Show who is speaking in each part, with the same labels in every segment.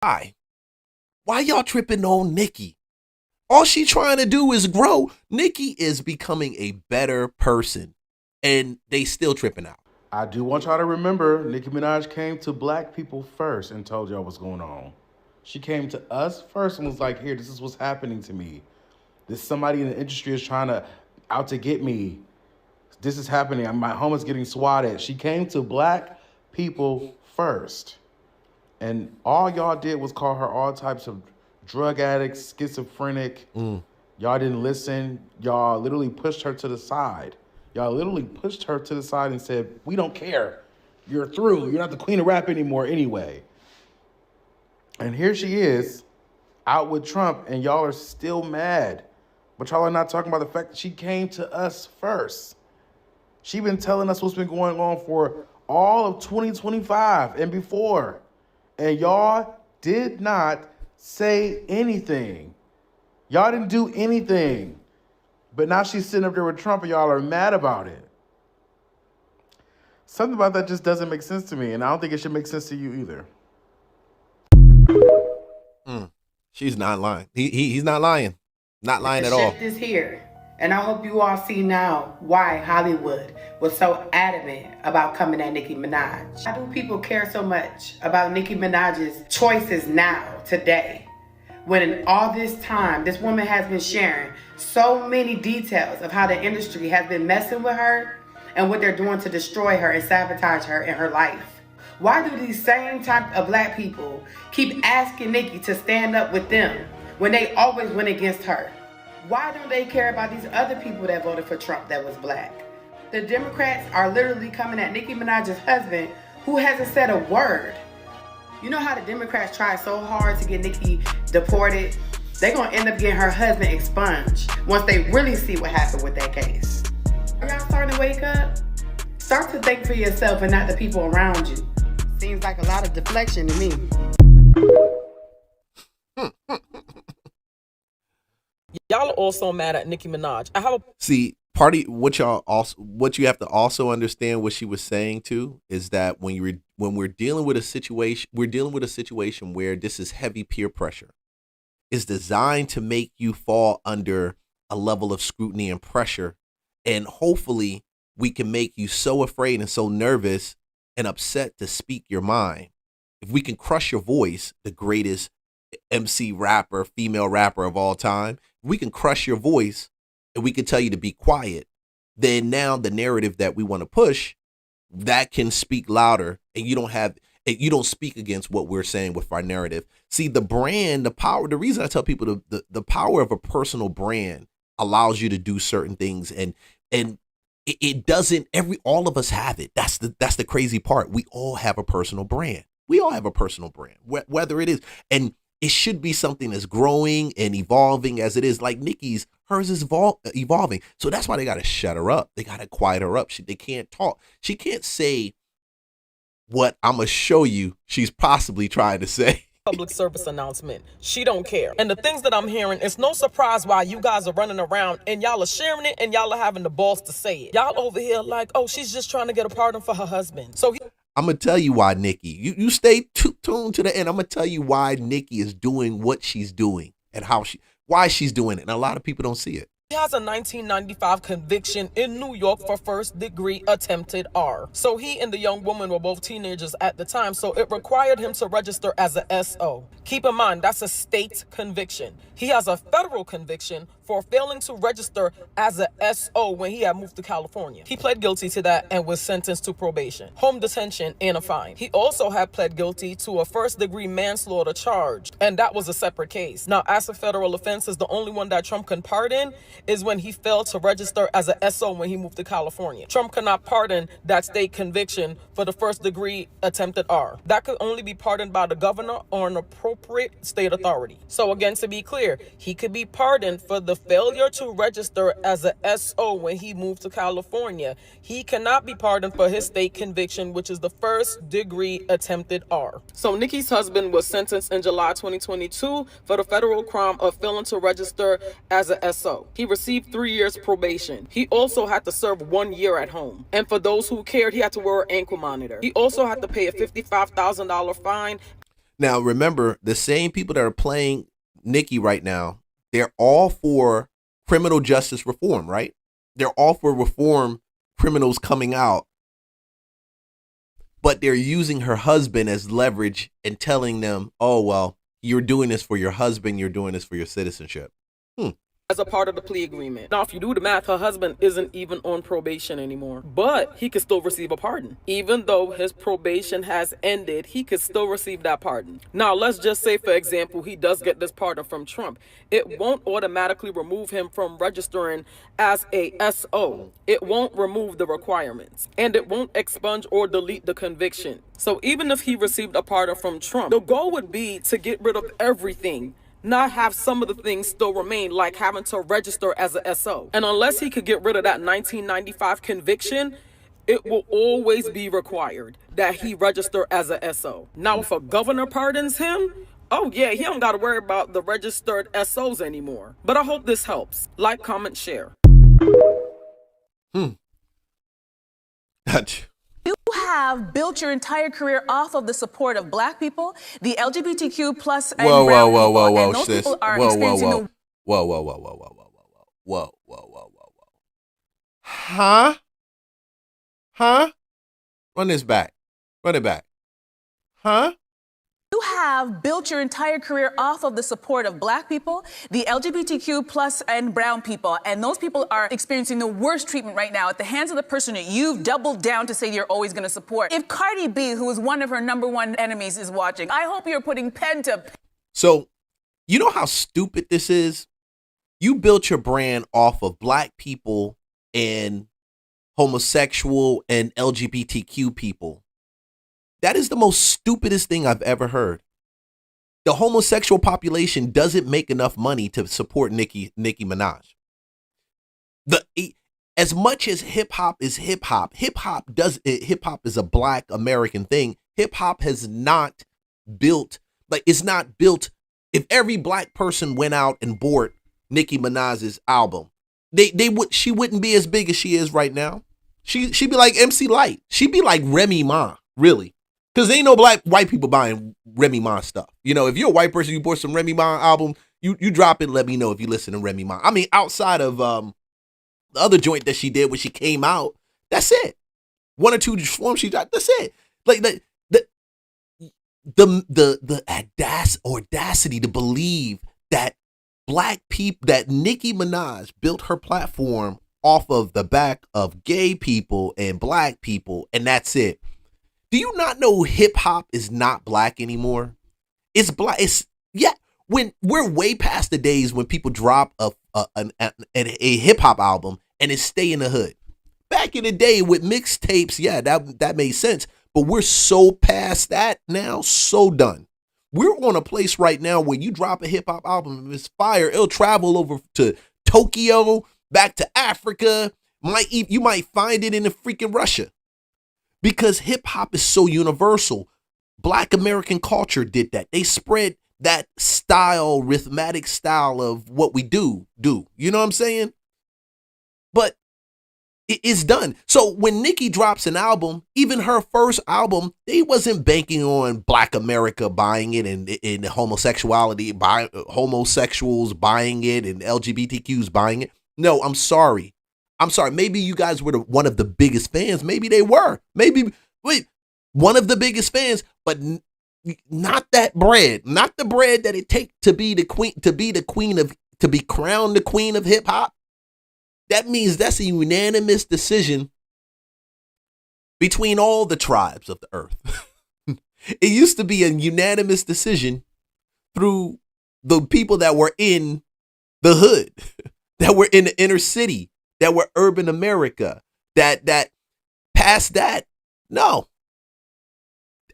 Speaker 1: Why y'all tripping on Nicki? All she trying to do is grow. Nicki is becoming a better person, and they still tripping out.
Speaker 2: I do want y'all to remember Nicki Minaj came to black people first and told y'all what's going on. She came to us first and was like, here, this is what's happening to me. This somebody in the industry is trying to out to get me. This is happening. My home is getting swatted. She came to black people first. And all y'all did was call her all types of drug addicts, schizophrenic. Y'all didn't listen. Y'all literally pushed her to the side. Y'all literally pushed her to the side and said, we don't care. You're through. You're not the queen of rap anymore anyway. And here she is, out with Trump, and y'all are still mad. But y'all are not talking about the fact that she came to us first. She been telling us what's been going on for all of 2025 and before. And y'all did not say anything. Y'all didn't do anything. But now she's sitting up there with Trump and y'all are mad about it. Something about that just doesn't make sense to me. And I don't think it should make sense to you either.
Speaker 1: She's not lying. He's not lying. Not lying at all.
Speaker 3: The shift is here. And I hope you all see now why Hollywood was so adamant about coming at Nicki Minaj. Why do people care so much about Nicki Minaj's choices now, today? When in all this time, this woman has been sharing so many details of how the industry has been messing with her and what they're doing to destroy her and sabotage her in her life. Why do these same type of black people keep asking Nicki to stand up with them when they always went against her? Why don't they care about these other people that voted for Trump that was black? The Democrats are literally coming at Nicki Minaj's husband, who hasn't said a word. You know how the Democrats tried so hard to get Nicki deported? They're gonna end up getting her husband expunged once they really see what happened with that case. Are y'all starting to wake up? Start to think for yourself and not the people around you. Seems like a lot of deflection to me.
Speaker 4: Y'all are also mad at Nicki Minaj.
Speaker 1: See, what you have to also understand what she was saying too is that when we're dealing with a situation, where this is heavy peer pressure. It's designed to make you fall under a level of scrutiny and pressure, and hopefully we can make you so afraid and so nervous and upset to speak your mind. If we can crush your voice, the greatest MC rapper, female rapper of all time, we can crush your voice and we can tell you to be quiet, then now the narrative that we want to push, that can speak louder, and you don't speak against what we're saying with our narrative. See, the brand, the power, the reason I tell people the power of a personal brand allows you to do certain things, and it doesn't, all of us have it. That's the crazy part. We all have a personal brand. We all have a personal brand, whether it is, and it should be something that's growing and evolving as it is. Like Nicki's, hers is evolving. So that's why they got to shut her up. They got to quiet her up. They can't talk. She can't say what I'm going to show you she's possibly trying to say.
Speaker 4: Public service announcement. She don't care. And the things that I'm hearing, it's no surprise why you guys are running around and y'all are sharing it and y'all are having the balls to say it. Y'all over here like, oh, she's just trying to get a pardon for her husband. So
Speaker 1: I'm going to tell you why Nicki. You stay tuned to the end. I'm going to tell you why Nicki is doing what she's doing and why she's doing it. And a lot of people don't see it.
Speaker 4: He has a 1995 conviction in New York for first-degree attempted R. So he and the young woman were both teenagers at the time, so it required him to register as a SO. Keep in mind, that's a state conviction. He has a federal conviction for failing to register as a SO when he had moved to California. He pled guilty to that and was sentenced to probation, home detention, and a fine. He also had pled guilty to a first-degree manslaughter charge, and that was a separate case. Now, as a federal offense, is the only one that Trump can pardon is when he failed to register as a SO when he moved to California. Trump cannot pardon that state conviction for the first-degree attempted R. That could only be pardoned by the governor or an appropriate state authority. So again, to be clear, he could be pardoned for the failure to register as a SO when he moved to California. He cannot be pardoned for his state conviction, which is the first-degree attempted R. So Nicki's husband was sentenced in July 2022 for the federal crime of failing to register as a SO. He received 3 years probation. He also had to serve 1 year at home. And for those who cared, he had to wear an ankle monitor. He also had to pay a $55,000 fine.
Speaker 1: Now, remember, the same people that are playing Nicki right now, they're all for criminal justice reform, right? They're all for reform, criminals coming out, but they're using her husband as leverage and telling them, oh, well, you're doing this for your husband, you're doing this for your citizenship.
Speaker 4: As a part of the plea agreement. Now, if you do the math, her husband isn't even on probation anymore, but he could still receive a pardon. Even though his probation has ended, he could still receive that pardon. Now, let's just say, for example, he does get this pardon from Trump. It won't automatically remove him from registering as a SO. It won't remove the requirements, and it won't expunge or delete the conviction. So even if he received a pardon from Trump, the goal would be to get rid of everything, not have some of the things still remain, like having to register as a SO. And unless he could get rid of that 1995 conviction, it will always be required that he register as a SO. Now, if a governor pardons him, oh yeah, he don't got to worry about the registered SOs anymore. But I hope this helps. Like, comment, share.
Speaker 5: You have built your entire career off of the support of Black people, the LGBTQ plus, and brown people, and those people are experiencing the...
Speaker 1: Whoa. Huh? Run this back. Run it back. Huh?
Speaker 5: You have built your entire career off of the support of Black people, the LGBTQ plus, and brown people, and those people are experiencing the worst treatment right now at the hands of the person that you've doubled down to say you're always going to support. If Cardi B, who is one of her #1 enemies, is watching, I hope you're putting pen to...
Speaker 1: So, you know how stupid this is? You built your brand off of Black people and homosexual and LGBTQ people. That is the most stupidest thing I've ever heard. The homosexual population doesn't make enough money to support Nicki Minaj. As much as hip hop is hip hop is a Black American thing. Hip hop has not built, it's not built. If every Black person went out and bought Nicki Minaj's album, she wouldn't be as big as she is right now. She'd be like MC Lyte. She'd be like Remy Ma, really. Because ain't no white people buying Remy Ma stuff. You know, if you're a white person, you bought some Remy Ma album, you drop it and let me know if you listen to Remy Ma. I mean, outside of the other joint that she did when she came out, that's it. 1 or 2 forms she dropped, that's it. Like the audacity to believe that Black people, that Nicki Minaj built her platform off of the back of gay people and Black people, and that's it. Do you not know hip hop is not Black anymore? It's Black. When we're way past the days when people drop a hip hop album and it stay in the hood. Back in the day with mixtapes, yeah, that made sense. But we're so past that now, so done. We're on a place right now where you drop a hip hop album, if it's fire, it'll travel over to Tokyo, back to Africa. You might find it in the freaking Russia. Because hip hop is so universal. Black American culture did that. They spread that style, rhythmic style of what we do. You know what I'm saying? But it's done. So when Nicki drops an album, even her first album, they wasn't banking on Black America buying it and homosexuality, homosexuals buying it and LGBTQs buying it. No, I'm sorry. Maybe you guys were one of the biggest fans. Maybe they were. One of the biggest fans, but not that bread. Not the bread that it takes to be the queen, to be crowned the queen of hip hop. That means that's a unanimous decision between all the tribes of the earth. It used to be a unanimous decision through the people that were in the hood, that were in the inner city, that were urban America, that past that, no.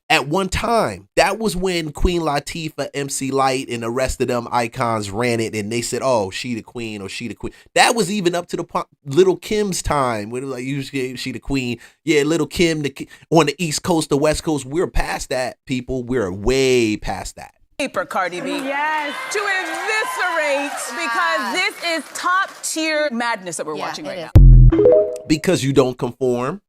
Speaker 1: At one time, that was when Queen Latifah, MC Lyte, and the rest of them icons ran it, and they said, "Oh, she the queen," or "She the queen." That was even up to the Little Kim's time, when it was like, usually she the queen. Yeah, Little Kim on the East Coast, the West Coast. We're past that, people. We're way past that.
Speaker 5: Paper, Cardi B.
Speaker 6: Yes.
Speaker 5: To eviscerate, because this is top tier madness that we're watching right now.
Speaker 1: Because you don't conform,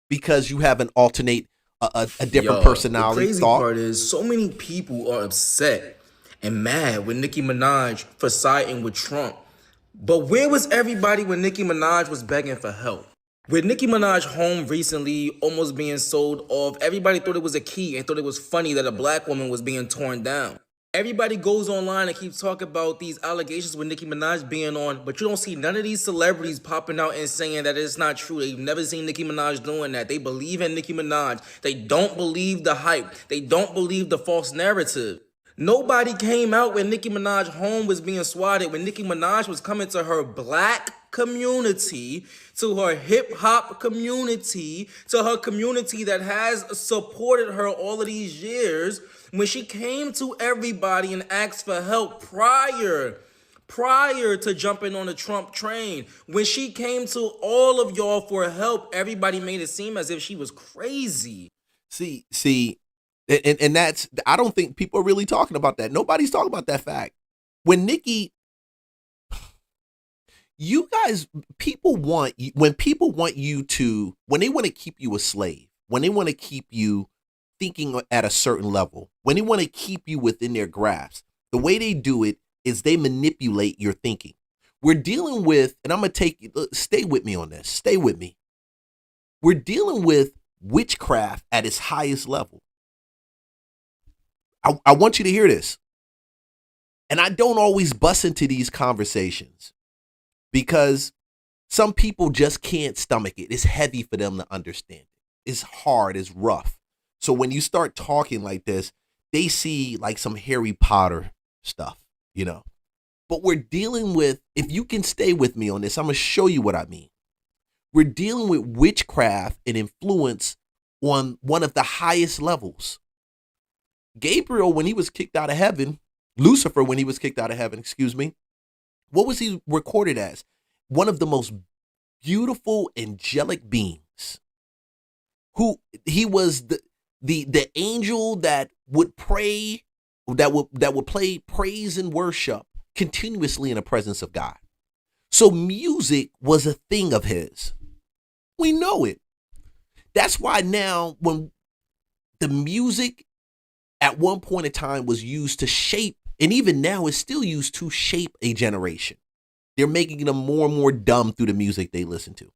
Speaker 1: because you have an alternate a different
Speaker 6: Yo, the
Speaker 1: personality
Speaker 6: crazy
Speaker 1: thought.
Speaker 6: part is so many people are upset and mad with Nicki Minaj for siding with Trump. But where was everybody when Nicki Minaj was begging for help? With Nicki Minaj home recently almost being sold off, everybody thought it was a key and thought it was funny that a black woman was being torn down. Everybody goes online and keeps talking about these allegations with Nicki Minaj being on, but you don't see none of these celebrities popping out and saying that it's not true. They've never seen Nicki Minaj doing that. They believe in Nicki Minaj. They don't believe the hype. They don't believe the false narrative. Nobody came out when Nicki Minaj home was being swatted, when Nicki Minaj was coming to her black community, to her hip hop community, to her community that has supported her all of these years. When she came to everybody and asked for help prior to jumping on the Trump train, when she came to all of y'all for help, everybody made it seem as if she was crazy.
Speaker 1: See, and that's, I don't think people are really talking about that. Nobody's talking about that fact. When Nicki, you guys, when people want you to, when they want to keep you a slave, when they want to keep you thinking at a certain level, when they want to keep you within their grasp, the way they do it is they manipulate your thinking. We're dealing with, and I'm going to stay with me on this. Stay with me. We're dealing with witchcraft at its highest level. I want you to hear this. And I don't always bust into these conversations because some people just can't stomach it. It's heavy for them to understand it. It's hard. It's rough. So when you start talking like this, they see like some Harry Potter stuff, you know. But we're dealing with, if you can stay with me on this, I'm going to show you what I mean. We're dealing with witchcraft and influence on one of the highest levels. Gabriel, when he was kicked out of heaven, Lucifer, when he was kicked out of heaven, what was he recorded as? One of the most beautiful angelic beings. Who he was the angel that would pray, that would play praise and worship continuously in the presence of God. So music was a thing of his. We know it. That's why now when the music at one point in time was used to shape, and even now is still used to shape a generation. They're making them more and more dumb through the music they listen to.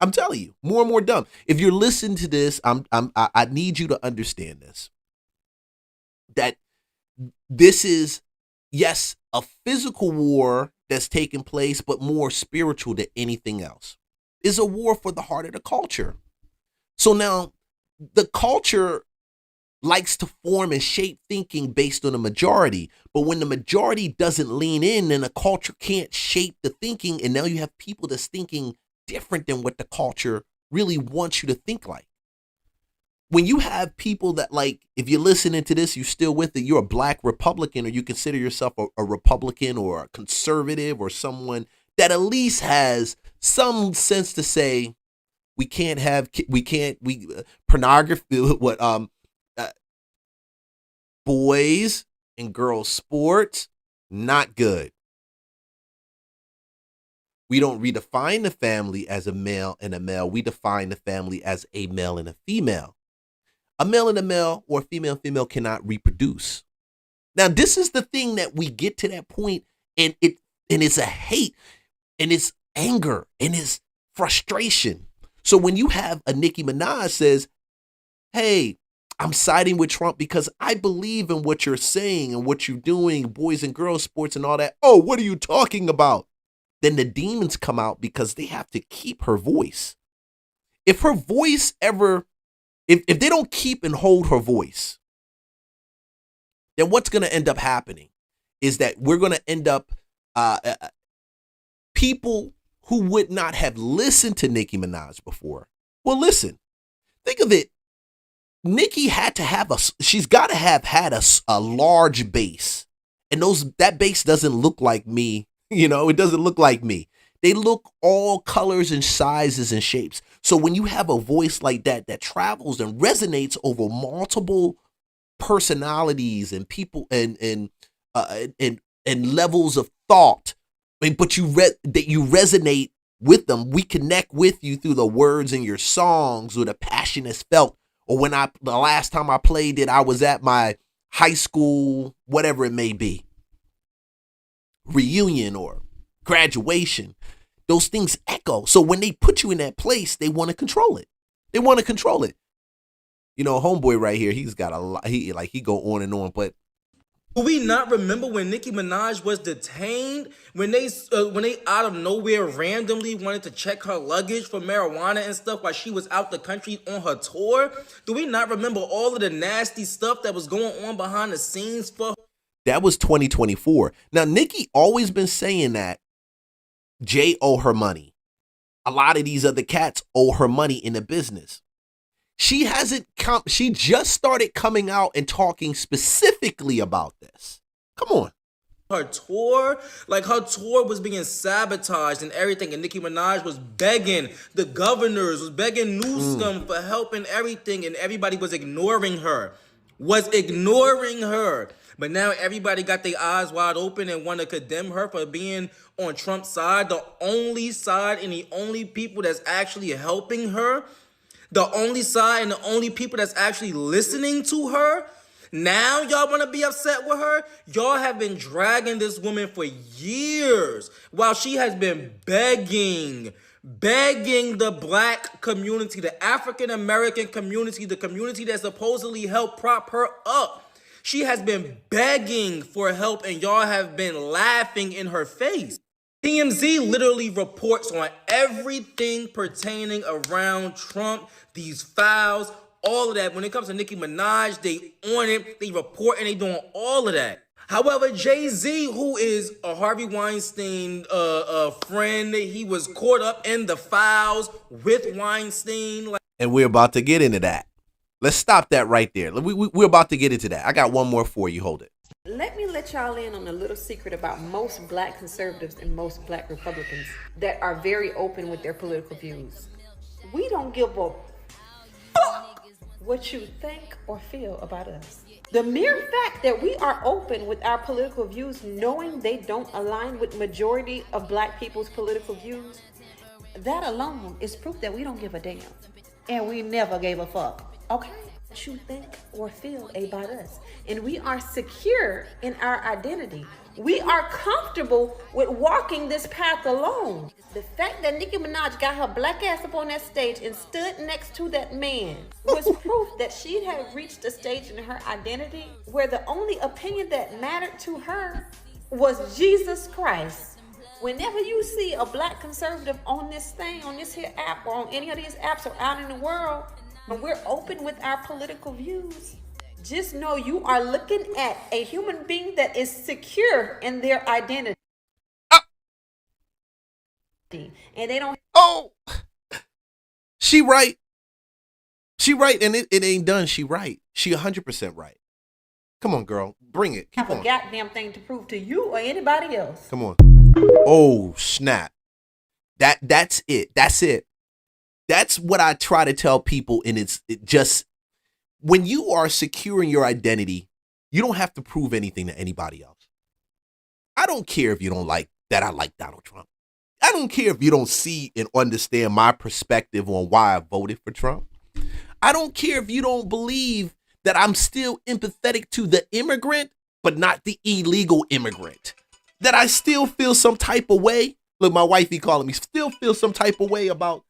Speaker 1: I'm telling you, more and more dumb. If you're listening to this, I need you to understand this. That this is, yes, a physical war that's taking place, but more spiritual than anything else. It's a war for the heart of the culture. So now the culture likes to form and shape thinking based on the majority. But when the majority doesn't lean in, then the culture can't shape the thinking. And now you have people that's thinking different than what the culture really wants you to think like. When you have people that, like, if you're listening to this, you're still with it, you're a black Republican, or you consider yourself a Republican or a conservative or someone that at least has some sense to say, pornography, boys and girls sports, not good. We don't redefine the family as a male and a male. We define the family as a male and a female. A male and a male, or a female and female, cannot reproduce. Now, this is the thing that we get to that point, and it's a hate, and it's anger, and it's frustration. So when you have a Nicki Minaj says, hey, I'm siding with Trump because I believe in what you're saying and what you're doing, boys and girls sports and all that. Oh, what are you talking about? Then the demons come out because they have to keep her voice. If her voice ever, if they don't keep and hold her voice, then what's going to end up happening is that we're going to end up people who would not have listened to Nicki Minaj before. Well, listen, think of it. Nicki she's got to have had a large base, and that base doesn't look like me. You know, it doesn't look like me. They look all colors and sizes and shapes. So when you have a voice like that travels and resonates over multiple personalities and people and levels of thought, but you resonate with them. We connect with you through the words in your songs or the passion that's felt or when the last time I played it, I was at my high school, whatever it may be, reunion or graduation. Those things echo. So when they put you in that place, they want to control it. They want to control it. You know, homeboy right here, he's got a lot. He go on and on, but
Speaker 6: do we not remember when Nicki Minaj was detained? When they out of nowhere randomly wanted to check her luggage for marijuana and stuff while she was out the country on her tour? Do we not remember all of the nasty stuff that was going on behind the scenes for her?
Speaker 1: That was 2024. Now, Nicki always been saying that Jay owe her money. A lot of these other cats owe her money in the business. She just started coming out and talking specifically about this. Come on.
Speaker 6: Her tour, like her tour was being sabotaged and everything, and Nicki Minaj was begging the governors, was begging Newsom for help and everything, and everybody was ignoring her. But now everybody got their eyes wide open and want to condemn her for being on Trump's side, the only side and the only people that's actually helping her. The only side and the only people that's actually listening to her. Now y'all want to be upset with her? Y'all have been dragging this woman for years while she has been begging the black community, the African-American community, the community that supposedly helped prop her up. She has been begging for help and y'all have been laughing in her face. TMZ literally reports on everything pertaining around Trump, these files, all of that. When it comes to Nicki Minaj, they on it, they report, and they doing all of that. However, Jay-Z, who is a Harvey Weinstein friend, he was caught up in the files with Weinstein.
Speaker 1: And we're about to get into that. Let's stop that right there. We're about to get into that. I got one more for you. Hold it.
Speaker 7: Let me let y'all in on a little secret about most black conservatives and most black Republicans that are very open with their political views. We don't give a fuck what you think or feel about us. The mere fact that we are open with our political views, knowing they don't align with majority of black people's political views, that alone is proof that we don't give a damn. And we never gave a fuck, okay? What you think or feel about us. And we are secure in our identity. We are comfortable with walking this path alone. The fact that Nicki Minaj got her black ass up on that stage and stood next to that man was proof that she had reached a stage in her identity where the only opinion that mattered to her was Jesus Christ. Whenever you see a black conservative on this thing, on this here app, or on any of these apps or out in the world, and we're open with our political views, just know you are looking at a human being that is secure in their identity. And they don't.
Speaker 1: Oh, she right. She right, and it ain't done. She right. She 100% right. Come on, girl. Bring it. Keep
Speaker 7: have
Speaker 1: on.
Speaker 7: a goddamn thing to prove to you or anybody else.
Speaker 1: Come on. Oh, snap. That's it. That's it. That's what I try to tell people, and it just, when you are secure in your identity, you don't have to prove anything to anybody else. I don't care if you don't like that I like Donald Trump. I don't care if you don't see and understand my perspective on why I voted for Trump. I don't care if you don't believe that I'm still empathetic to the immigrant, but not the illegal immigrant. That I still feel some type of way. Look, my wifey calling me. Still feel some type of way about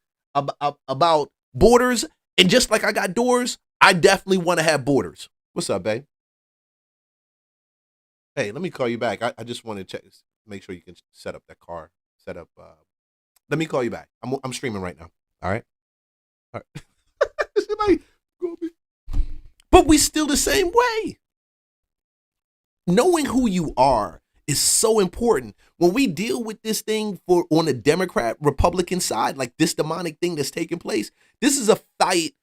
Speaker 1: borders. And just like I got doors, I definitely want to have borders. What's up, babe? Hey, let me call you back. I just want to check, make sure you can set up that car. Let me call you back. I'm streaming right now. All right. But we still the same way. Knowing who you are is so important. When we deal with this thing on the Democrat Republican side, like this demonic thing that's taking place, this is a fight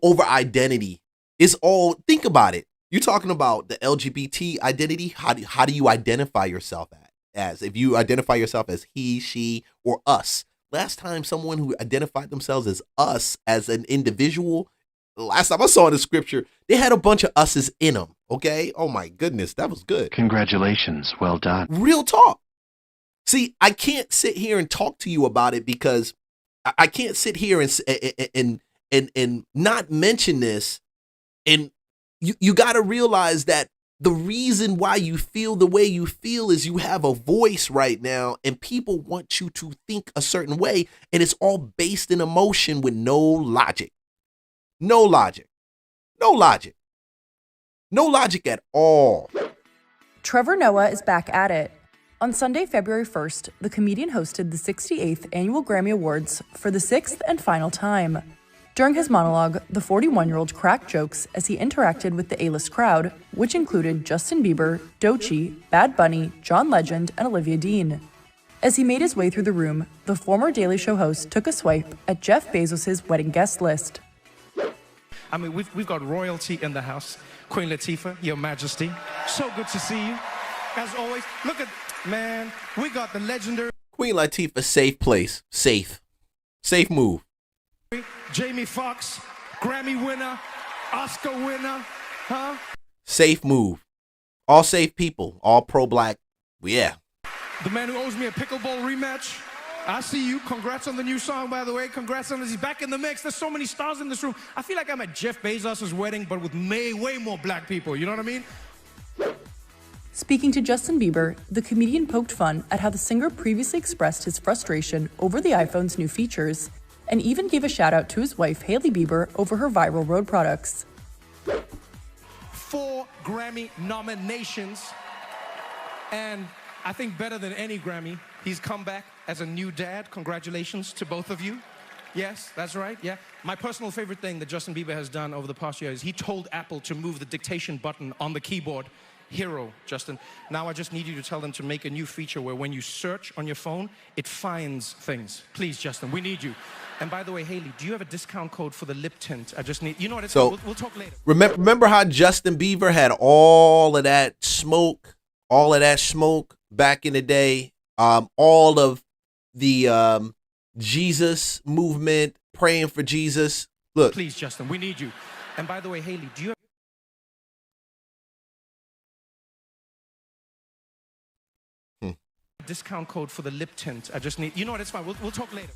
Speaker 1: over identity. It's all, think about it. You're talking about the LGBT identity. How do you identify yourself as? If you identify yourself as he, she, or us. Last time someone who identified themselves as us as an individual, last time I saw in the scripture, they had a bunch of us's in them. Okay. Oh my goodness. That was good.
Speaker 8: Congratulations. Well done.
Speaker 1: Real talk. See, I can't sit here and talk to you about it because I can't sit here and and not mention this. And you got to realize that the reason why you feel the way you feel is you have a voice right now, and people want you to think a certain way, and it's all based in emotion with no logic. No logic. No logic. No logic at all.
Speaker 9: Trevor Noah is back at it. On Sunday, February 1st, the comedian hosted the 68th Annual Grammy Awards for the sixth and final time. During his monologue, the 41-year-old cracked jokes as he interacted with the A-list crowd, which included Justin Bieber, Doechii, Bad Bunny, John Legend, and Olivia Dean. As he made his way through the room, the former Daily Show host took a swipe at Jeff Bezos' wedding guest list.
Speaker 10: I mean, we've got royalty in the house. Queen Latifah, Your Majesty. So good to see you. As always, look at, man, we got the legendary
Speaker 1: Queen Latifah, safe place. Safe. Safe move.
Speaker 10: Jamie Foxx, Grammy winner, Oscar winner, huh?
Speaker 1: Safe move. All safe people. All pro-black. Yeah.
Speaker 10: The man who owes me a pickleball rematch. I see you. Congrats on the new song, by the way. Congrats on this. He's back in the mix. There's so many stars in this room. I feel like I'm at Jeff Bezos' wedding, but with way more black people. You know what I mean?
Speaker 9: Speaking to Justin Bieber, the comedian poked fun at how the singer previously expressed his frustration over the iPhone's new features, and even gave a shout out to his wife, Hailey Bieber, over her viral road products.
Speaker 10: 4 Grammy nominations, and I think better than any Grammy, he's come back as a new dad. Congratulations to both of you. Yes, that's right, yeah. My personal favorite thing that Justin Bieber has done over the past year is he told Apple to move the dictation button on the keyboard. Hero, Justin. Now I just need you to tell them to make a new feature where when you search on your phone, it finds things. Please, Justin, we need you. And by the way, Hailey, do you have a discount code for the lip tint? I just need, you know what, we'll talk later.
Speaker 1: Remember how Justin Bieber had all of that smoke back in the day? All of the Jesus movement, praying for Jesus. Look.
Speaker 10: Please, Justin, we need you. And by the way, Hailey, do you have a discount code for the lip tint? I just need, you know what, it's fine. We'll talk later.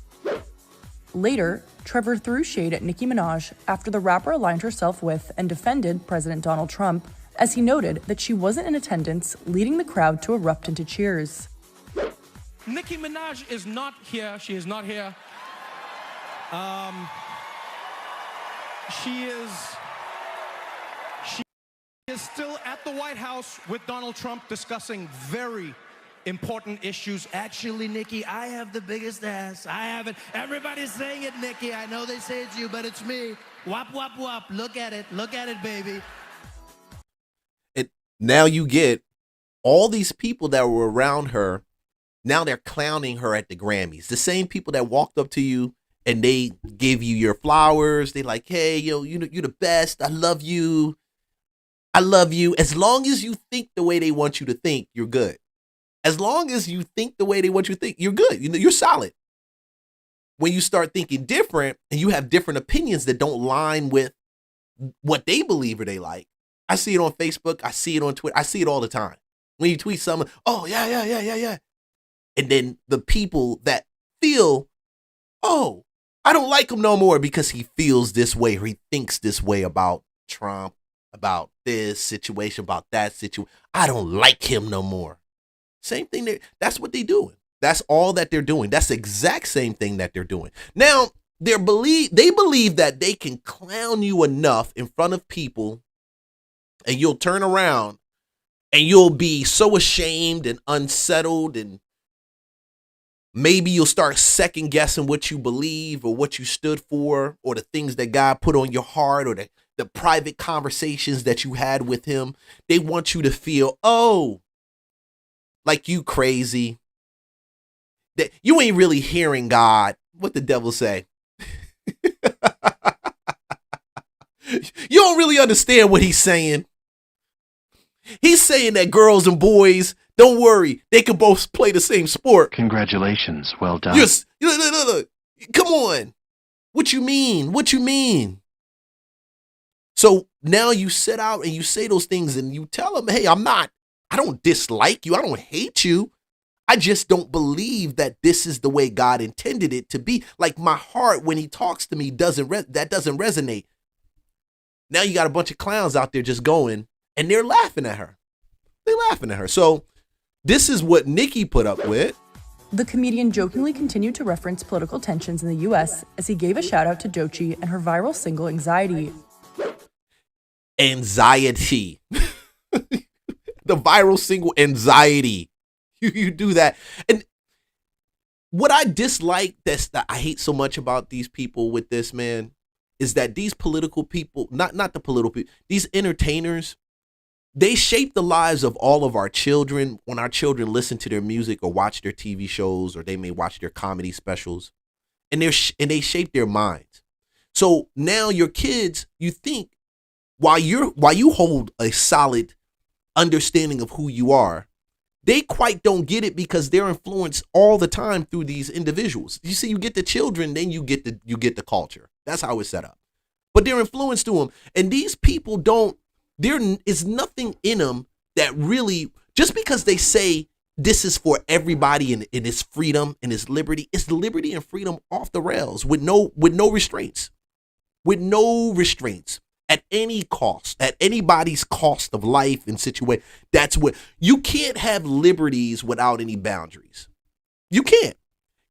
Speaker 9: Later, Trevor threw shade at Nicki Minaj after the rapper aligned herself with and defended President Donald Trump, as he noted that she wasn't in attendance, leading the crowd to erupt into cheers.
Speaker 10: Nicki Minaj is not here. She is not here. She is still at the White House with Donald Trump discussing very important issues. Actually, Nicki, I have the biggest ass. I have it. Everybody's saying it, Nicki. I know they say it's you, but it's me. Wop, wop, wop. Look at it. Look at it, baby.
Speaker 1: Now you get all these people that were around her. Now they're clowning her at the Grammys. The same people that walked up to you and they gave you your flowers. They like, hey, yo, you're the best. I love you. I love you. As long as you think the way they want you to think, you're good. As long as you think the way they want you to think, you're good. You're solid. When you start thinking different and you have different opinions that don't line with what they believe or they like. I see it on Facebook. I see it on Twitter. I see it all the time. When you tweet something, oh, yeah. And then the people that feel, oh, I don't like him no more because he feels this way or he thinks this way about Trump, about this situation, about that situation. I don't like him no more. Same thing. That's what they're doing. That's all that they're doing. That's the exact same thing that they're doing. Now, they believe that they can clown you enough in front of people and you'll turn around and you'll be so ashamed and unsettled, and maybe you'll start second guessing what you believe or what you stood for or the things that God put on your heart or the private conversations that you had with him. They want you to feel, oh, like you crazy, that you ain't really hearing God. What the devil say? You don't really understand what he's saying. He's saying that girls and boys, don't worry, they can both play the same sport.
Speaker 8: Congratulations, well done.
Speaker 1: Yes, look, come on. What you mean? What you mean? So now you sit out and you say those things and you tell them, hey, I don't dislike you. I don't hate you. I just don't believe that this is the way God intended it to be. Like my heart, when he talks to me, doesn't resonate. Now you got a bunch of clowns out there just going, and they're laughing at her. They're laughing at her. So this is what Nicki put up with.
Speaker 9: The comedian jokingly continued to reference political tensions in the U.S. as he gave a shout out to Doechii and her viral single Anxiety.
Speaker 1: Anxiety. The viral single Anxiety. You do that. And what I dislike that I hate so much about these people with this, man, is that these political people, not the political people, these entertainers, they shape the lives of all of our children when our children listen to their music or watch their TV shows, or they may watch their comedy specials, and they shape their minds. So now your kids, you think while you hold a solid understanding of who you are, they quite don't get it because they're influenced all the time through these individuals. You see, you get the children, then you get the culture. That's how it's set up. But they're influenced to them, and these people don't. There is nothing in them that really, just because they say this is for everybody and it's freedom and it's liberty and freedom off the rails with no restraints, at any cost, at anybody's cost of life and situation. That's what, you can't have liberties without any boundaries. You can't.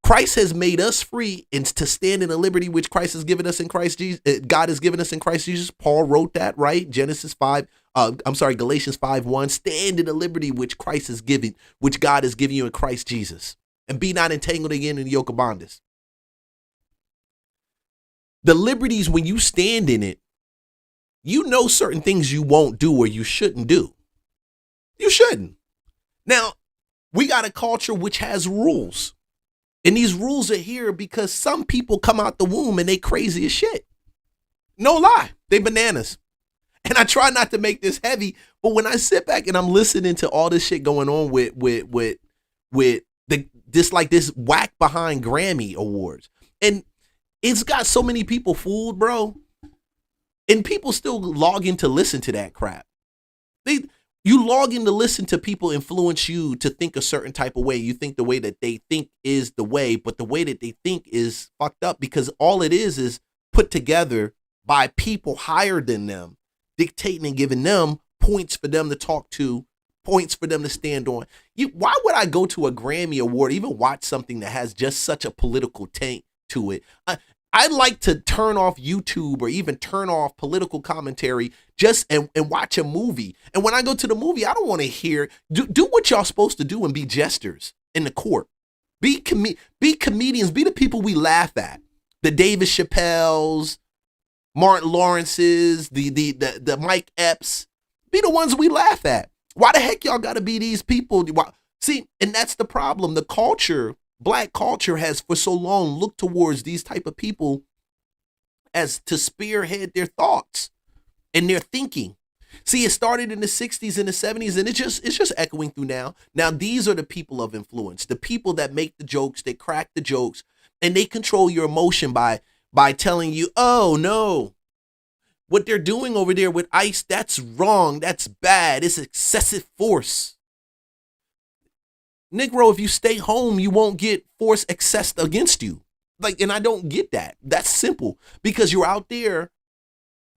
Speaker 1: Christ has made us free and to stand in the liberty which Christ has given us in Christ Jesus. God has given us in Christ Jesus. Paul wrote that, right? Galatians 5:1. Stand in the liberty which Christ has given, which God has given you in Christ Jesus, and be not entangled again in the yoke of bondage. The liberties, when you stand in it, you know certain things you won't do or you shouldn't do. You shouldn't. Now, we got a culture which has rules. And these rules are here because some people come out the womb and they crazy as shit. No lie. They bananas. And I try not to make this heavy, but when I sit back and I'm listening to all this shit going on with this whack behind Grammy awards, and it's got so many people fooled, bro. And people still log in to listen to that crap. You log in to listen to people influence you to think a certain type of way. You think the way that they think is the way, but the way that they think is fucked up, because all it is put together by people higher than them, dictating and giving them points for them to talk to, points for them to stand on. Why would I go to a Grammy Award, even watch something that has just such a political taint to it? I'd like to turn off YouTube or even turn off political commentary just and watch a movie. And when I go to the movie, I don't want to hear, do what y'all supposed to do and be jesters in the court. Be comedians, be the people we laugh at. The David Chappelles, Martin Lawrence's, the Mike Epps. Be the ones we laugh at. Why the heck y'all gotta be these people? See, and that's the problem. The culture, Black culture, has for so long looked towards these type of people as to spearhead their thoughts and their thinking. See, it started in the 60s and the 70s, and it's just echoing through now. Now, these are the people of influence, the people that make the jokes, they crack the jokes, and they control your emotion by telling you, oh no, what they're doing over there with ICE, that's wrong, that's bad, it's excessive force. Negro, if you stay home, you won't get force accessed against you. Like, and I don't get that. That's simple, because you're out there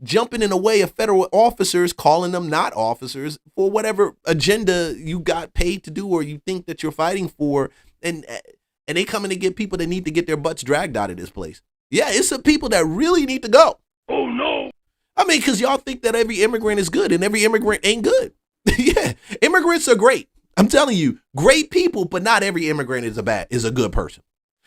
Speaker 1: jumping in the way of federal officers, calling them not officers for whatever agenda you got paid to do or you think that you're fighting for, and they coming to get people that need to get their butts dragged out of this place. Yeah, it's some people that really need to go. Oh no. I mean, because y'all think that every immigrant is good, and every immigrant ain't good. Yeah, immigrants are great. I'm telling you, great people, but not every immigrant is a good person.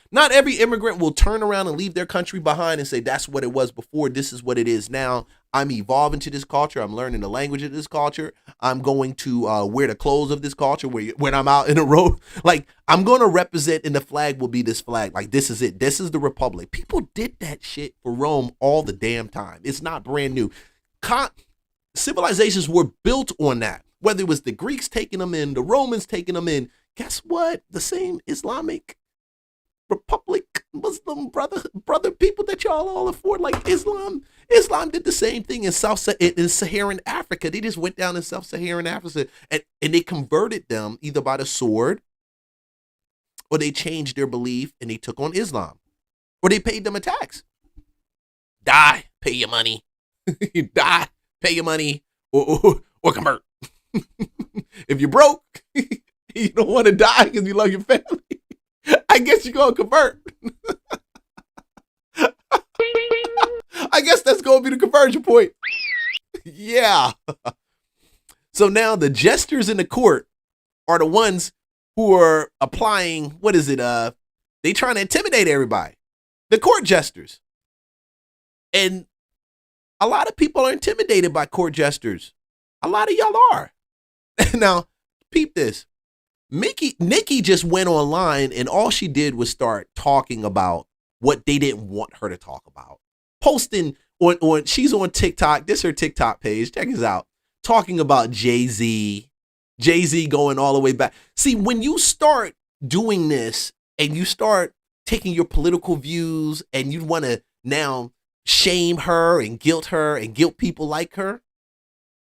Speaker 1: Not every immigrant will turn around and leave their country behind and say, that's what it was before, this is what it is now. I'm evolving to this culture. I'm learning the language of this culture. I'm going to wear the clothes of this culture when I'm out in the road. Like, I'm going to represent, and the flag will be this flag. Like, this is it. This is the republic. People did that shit for Rome all the damn time. It's not brand new. Civilizations were built on that. Whether it was the Greeks taking them in, the Romans taking them in, guess what? The same Islamic Republic, Muslim brother people that y'all all afford, like Islam did the same thing in Saharan Africa. They just went down in Saharan Africa and they converted them either by the sword or they changed their belief and they took on Islam, or they paid them a tax. Die, pay your money. Die, pay your money, or convert. If you're broke, you don't want to die because you love your family, I guess you're going to convert. I guess that's going to be the conversion point. Yeah. So now the jesters in the court are the ones who are applying, what is it? They trying to intimidate everybody. The court jesters. And a lot of people are intimidated by court jesters. A lot of y'all are. Now, peep this. Nicki just went online and all she did was start talking about what they didn't want her to talk about. Posting on she's on TikTok. This is her TikTok page. Check this out. Talking about Jay-Z going all the way back. See, when you start doing this and you start taking your political views and you want to now shame her and guilt people like her,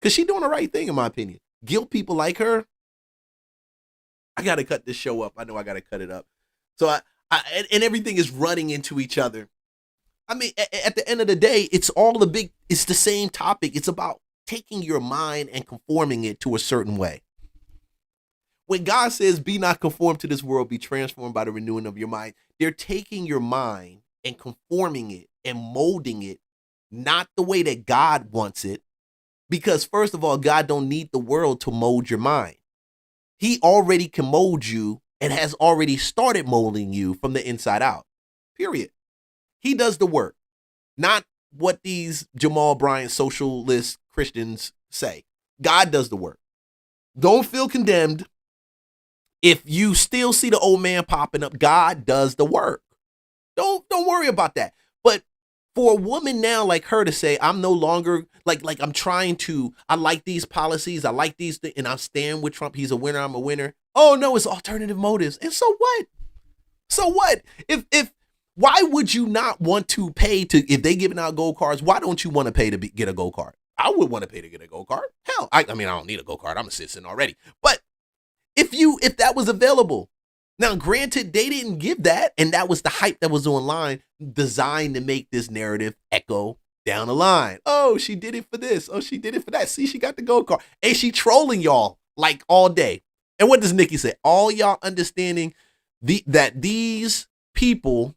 Speaker 1: because she's doing the right thing in my opinion. Guilt people like her. I got to cut this show up. I know I got to cut it up. So and everything is running into each other. I mean, at the end of the day, it's the same topic. It's about taking your mind and conforming it to a certain way. When God says, be not conformed to this world, be transformed by the renewing of your mind, they're taking your mind and conforming it and molding it, not the way that God wants it. Because first of all, God don't need the world to mold your mind. He already can mold you and has already started molding you from the inside out, period. He does the work, not what these Jamal Bryant socialist Christians say. God does the work. Don't feel condemned if you still see the old man popping up. God does the work. Don't worry about that. But for a woman now like her to say, I'm no longer like I like these policies, I like these things, and I stand with Trump. He's a winner, I'm a winner. Oh no, it's alternative motives. And so what? So what? If why would you not want to pay if they giving out gold cards? Why don't you want to pay to get a gold card? I would want to pay to get a gold card. Hell, I mean, I don't need a gold card. I'm a citizen already. But if that was available, now granted, they didn't give that, and that was the hype that was online, designed to make this narrative echo down the line. Oh, she did it for this. Oh, she did it for that. See, she got the gold card. And she trolling y'all like all day. And what does Nicki say? All y'all understanding that these people.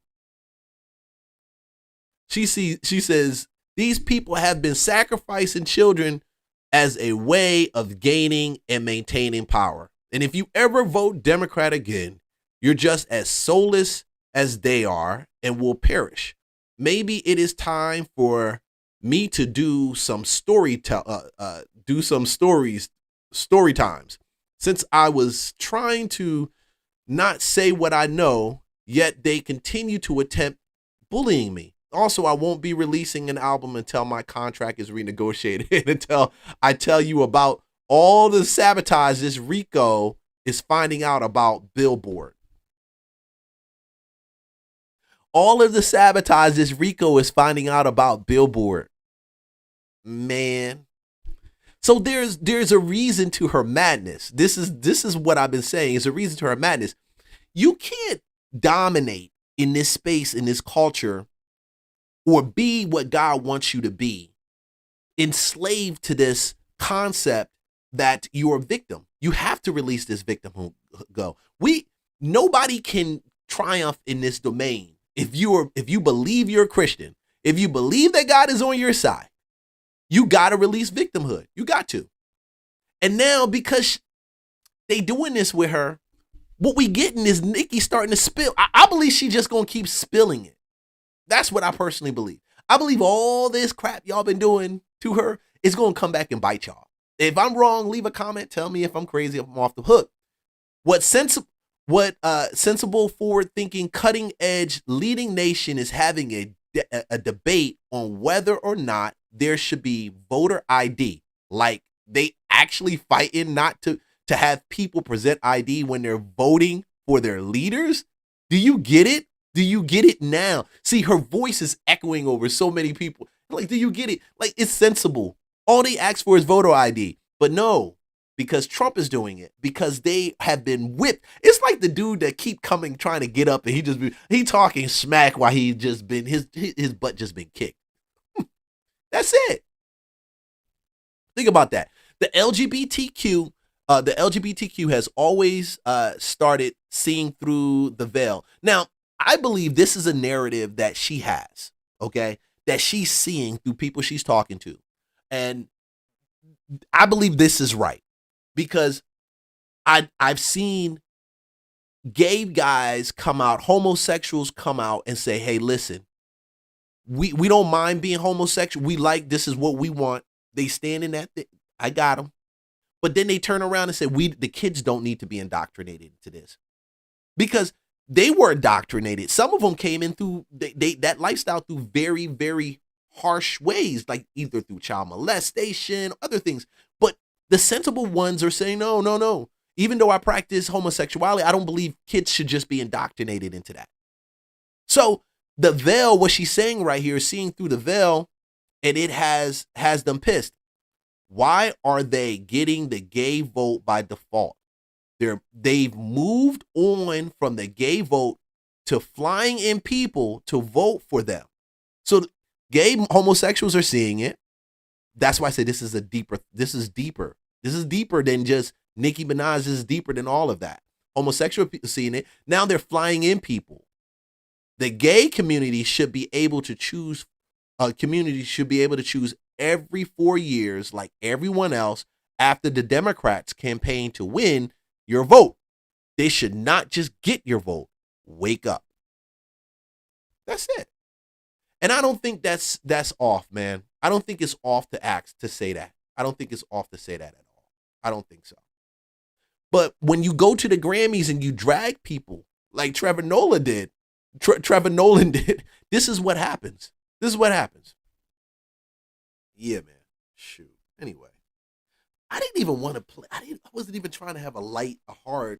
Speaker 1: She says, these people have been sacrificing children as a way of gaining and maintaining power. And if you ever vote Democrat again, you're just as soulless as they are and will perish. Maybe it is time for me to do some story times, since I was trying to not say what I know, yet they continue to attempt bullying me. Also, I won't be releasing an album until my contract is renegotiated, until I tell you about all the sabotage this Rico is finding out about Billboard. All of the sabotage this Rico is finding out about Billboard. Man. So there's a reason to her madness. This is what I've been saying. Is a reason to her madness. You can't dominate in this space, in this culture, or be what God wants you to be, enslaved to this concept that you're a victim. You have to release this victim go. Nobody can triumph in this domain if you believe you're a Christian, if you believe that God is on your side. You got to release victimhood. You got to. And now, because they doing this with her, what we getting is Nicki starting to spill. I believe she just gonna keep spilling it. That's what I personally believe. I believe all this crap y'all been doing to her is going to come back and bite y'all. If I'm wrong, leave a comment. Tell me if I'm crazy, if I'm off the hook. What sensible, forward-thinking, cutting-edge leading nation is having a debate on whether or not there should be voter ID. Like, they actually fighting not to have people present ID when they're voting for their leaders? Do you get it? Do you get it now? See, her voice is echoing over so many people. Like, do you get it? Like, it's sensible. All they ask for is voter ID. But no, because Trump is doing it, because they have been whipped. It's like the dude that keep coming trying to get up and he talking smack while he just been his butt just been kicked. That's it. Think about that. The LGBTQ has always started seeing through the veil. Now, I believe this is a narrative that she has, okay, that she's seeing through people she's talking to. And I believe this is right because I've seen gay guys come out, homosexuals come out and say, hey, listen, we don't mind being homosexual. We like, this is what we want. They stand in that thing. I got them. But then they turn around and say, the kids don't need to be indoctrinated into this. Because they were indoctrinated. Some of them came in through that lifestyle through very, very harsh ways, like either through child molestation, other things. But the sensible ones are saying, no. Even though I practice homosexuality, I don't believe kids should just be indoctrinated into that. So the veil, what she's saying right here is seeing through the veil, and it has them pissed. Why are they getting the gay vote by default? They've moved on from the gay vote to flying in people to vote for them. So gay homosexuals are seeing it. That's why I say this is deeper. This is deeper than just Nicki Minaj. This is deeper than all of that. Homosexual people seeing it. Now they're flying in people. The gay community should be able to choose. Community should be able to choose every 4 years, like everyone else, after the Democrats campaign to win your vote. They should not just get your vote. Wake up. That's it. And I don't think that's off, man. I don't think it's off to say that. I don't think it's off to say that at all. I don't think so. But when you go to the Grammys and you drag people like Trevor Nolan did, this is what happens. This is what happens. Yeah, man. Shoot. Anyway, I didn't even want to play. I wasn't even trying to have a hard